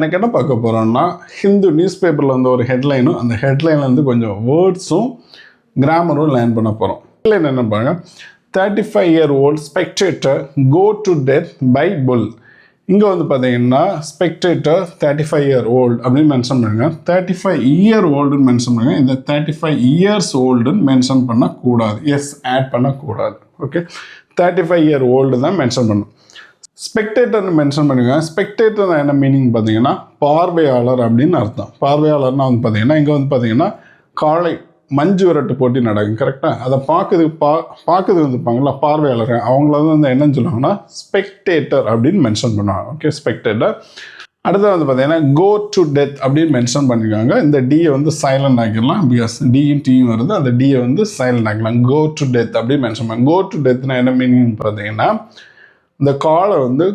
நம்ம என்ன பார்க்க போகிறோம்னா ஹிந்து நியூஸ் பேப்பரில் வந்து ஒரு ஹெட்லைனும் அந்த ஹெட்லைனில் வந்து கொஞ்சம் வேர்ட்ஸும் கிராமரும் லேர்ன் பண்ண போகிறோம். ஹெட்லைன் என்ன பாருங்க, 35-year-old spectator go to death by bull. இங்கே வந்து பார்த்தீங்கன்னா ஸ்பெக்டேட்டர் 35-year-old அப்படின்னு மென்ஷன் பண்ணுங்க. 35-year-oldன்னு மென்ஷன் பண்ணுங்க. இந்த 35 years oldன்னு மென்ஷன் பண்ணக்கூடாது. எஸ் ஆட் பண்ணக்கூடாது. ஓகே, 35-year-old தான் மென்ஷன் பண்ணணும். ஸ்பெக்டேட்டர்னு மென்ஷன் பண்ணுங்க. ஸ்பெக்டேட்டர் என்ன மீனிங் பார்த்தீங்கன்னா பார்வையாளர் அப்படின்னு அர்த்தம். பார்வையாளர்னா வந்து பார்த்தீங்கன்னா இங்கே வந்து பார்த்தீங்கன்னா காளை மஞ்சு விரட்டு போட்டி நடக்கும். கரெக்டாக அதை பார்க்குறது வந்துருப்பாங்களா பார்வையாளர், அவங்கள வந்து என்னன்னு சொல்லுவாங்கன்னா ஸ்பெக்டேட்டர் அப்படின்னு மென்ஷன் பண்ணுவாங்க. Okay, spectator. அடுத்து வந்து பார்த்தீங்கன்னா கோ டு டெத் அப்படின்னு மென்ஷன் பண்ணியிருக்காங்க. இந்த டியை வந்து சைலண்ட் ஆக்கிடலாம். பிகாஸ் டியும் டியும் வருது, அந்த டியை வந்து சைலண்ட் ஆக்கலாம். கோ டு டெத் அப்படின்னு மென்ஷன் பண்ணாங்க. கோ டு டெத்னா என்ன மீனிங் பார்த்தீங்கன்னா இந்த காலை வந்து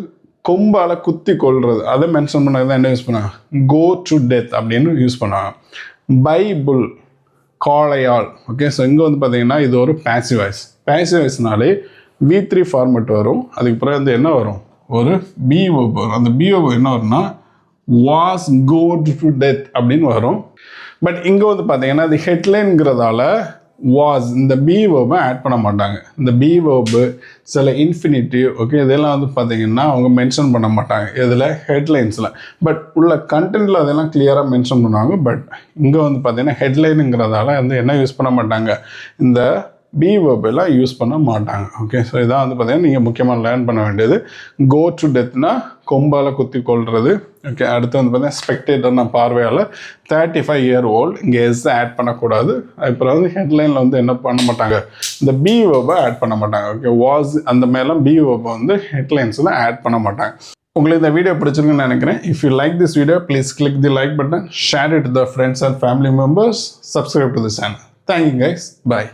கொம்பால் குத்தி கொள்வது, அதை மென்ஷன் பண்ணது தான் என்ன யூஸ் பண்ணாங்க, கோ டு டெத் அப்படின்னு யூஸ் பண்ணாங்க. பைபிள் காளையால். ஓகே, ஸோ இங்கே வந்து பார்த்தீங்கன்னா இது ஒரு பேசிவ் வாய்ஸ். பேசிவ் வாய்ஸ்னாலே V3 ஃபார்மெட் வரும். அதுக்கு பிறகு வந்து என்ன வரும், ஒரு பிஓ வரும். அந்த பிஓ என்ன வரும்னா வாஸ் கோ டு டெத் அப்படின்னு வரும். பட் இங்கே வந்து பார்த்தீங்கன்னா அது ஹெட்லைன்ங்கிறதால வாஸ் இந்த பிஓவை ஆட் பண்ண மாட்டாங்க. இந்த பிஓபு சில இன்ஃபினிட்டிவ் ஓகே இதெல்லாம் வந்து பார்த்தீங்கன்னா அவங்க மென்ஷன் பண்ண மாட்டாங்க இதில் ஹெட்லைன்ஸில். பட் உள்ள கண்டென்ட்டில் அதெல்லாம் கிளியராக மென்ஷன் பண்ணுவாங்க. பட் இங்கே வந்து பார்த்தீங்கன்னா ஹெட்லைனுங்கிறதால வந்து என்ன யூஸ் பண்ண மாட்டாங்க, இந்த பிஓபெல்லாம் யூஸ் பண்ண மாட்டாங்க. ஓகே, ஸோ இதான் வந்து பார்த்தீங்கன்னா நீங்கள் முக்கியமாக லேர்ன் பண்ண வேண்டியது. கோ டு டெத்னா கொம்பால் குத்தி கொள்வது. ஓகே, அடுத்து வந்து பார்த்தீங்கன்னா ஸ்பெக்டேட்டர்னா பார்வையாளர். 35-year-old இங்கே எஸ் ஆட் பண்ணக்கூடாது. அப்புறம் வந்து ஹெட்லைனில் வந்து என்ன பண்ண மாட்டாங்க, இந்த பிஓபை ஆட் பண்ண மாட்டாங்க. ஓகே, வாஸ் அந்த மேலாம் பிஓபை வந்து ஹெட்லைன்ஸில் ஆட் பண்ண மாட்டாங்க. உங்களுக்கு இந்த வீடியோ பிடிச்சிருக்குன்னு நினைக்கிறேன். If you like this video please click the like button, share it to the friends and family members, subscribe to the channel. Thank you guys, bye.